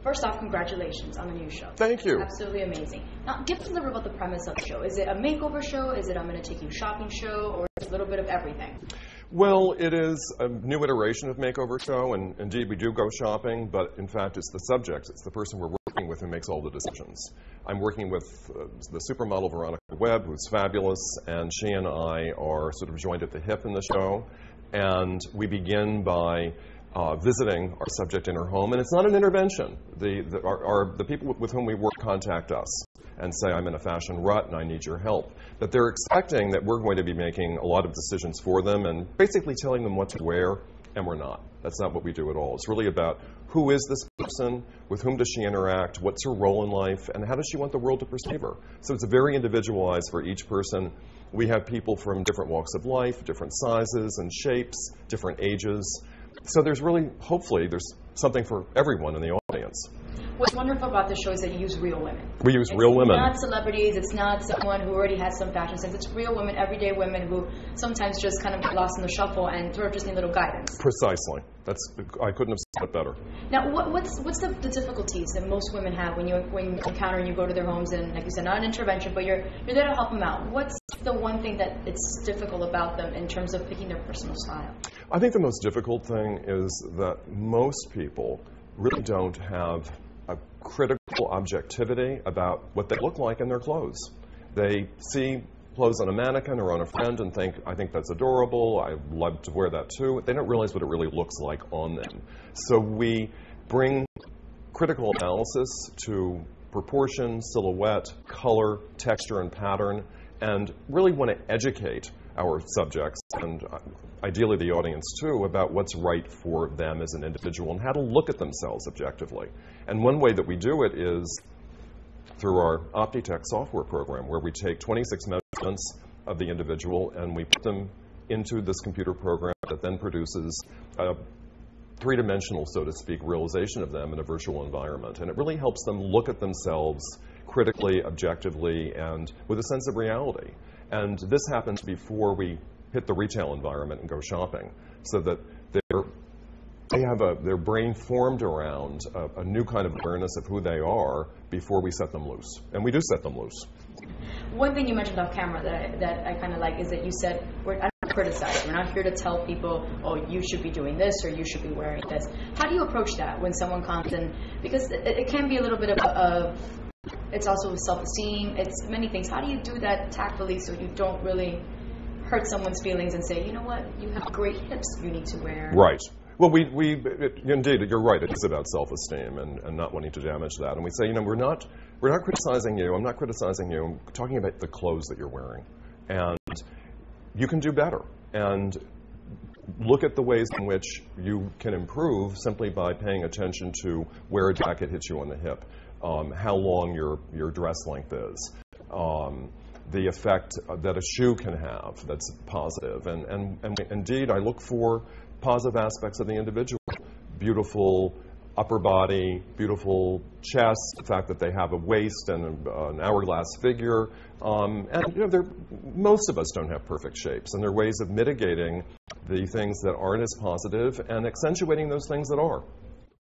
First off, congratulations on the new show. Thank you. Absolutely amazing. Now, give us a little bit about the premise of the show. Is it a makeover show? Is it I'm going to take you shopping show? Or is it a little bit of everything? Well, it is a new iteration of Makeover Show, and indeed we do go shopping, but in fact it's the subject, it's the person we're working with who makes all the decisions. I'm working with the supermodel Veronica Webb, who's fabulous, and she and I are sort of joined at the hip in the show, and we begin by visiting our subject in her home, and it's not an intervention. The people with whom we work contact us and say, I'm in a fashion rut and I need your help. But they're expecting that we're going to be making a lot of decisions for them and basically telling them what to wear, and we're not. That's not what we do at all. It's really about who is this person, with whom does she interact, what's her role in life, and how does she want the world to perceive her. So it's very individualized for each person. We have people from different walks of life, different sizes and shapes, different ages. So there's really, hopefully, there's something for everyone in the audience. What's wonderful about the show is that you use real women. We use real women. It's not celebrities. It's not someone who already has some fashion sense. It's real women, everyday women who sometimes just kind of get lost in the shuffle and sort of just need a little guidance. Precisely. I couldn't have said it better. Now, what's the difficulties that most women have when you encounter and you go to their homes and, like you said, not an intervention, but you're there to help them out? What's the one thing that it's difficult about them in terms of picking their personal style? I think the most difficult thing is that most people really don't have a critical objectivity about what they look like in their clothes. They see clothes on a mannequin or on a friend and think, I think that's adorable, I'd love to wear that too. They don't realize what it really looks like on them. So we bring critical analysis to proportion, silhouette, color, texture, and pattern, and really want to educate our subjects, and ideally the audience too, about what's right for them as an individual and how to look at themselves objectively. And one way that we do it is through our OptiTech software program, where we take 26 measurements of the individual and we put them into this computer program that then produces a three-dimensional, so to speak, realization of them in a virtual environment. And it really helps them look at themselves critically, objectively, and with a sense of reality. And this happens before we hit the retail environment and go shopping, so that they have their brain formed around a new kind of awareness of who they are before we set them loose. And we do set them loose. One thing you mentioned off camera that I kind of like is that you said, I don't criticize. We're not here to tell people, oh, you should be doing this or you should be wearing this. How do you approach that when someone comes in? Because it can be a little bit of it's also self-esteem, it's many things. How do you do that tactfully so you don't really hurt someone's feelings and say, you know what, you have great hips you need to wear? Right. Well, indeed, you're right. It is about self-esteem and not wanting to damage that. And we say, we're not criticizing you. I'm not criticizing you. I'm talking about the clothes that you're wearing. And you can do better. And look at the ways in which you can improve simply by paying attention to where a jacket hits you on the hip, how long your dress length is, the effect that a shoe can have that's positive. And indeed, I look for positive aspects of the individual. Beautiful upper body, beautiful chest, the fact that they have a waist and an hourglass figure. Most of us don't have perfect shapes, and there are ways of mitigating the things that aren't as positive and accentuating those things that are.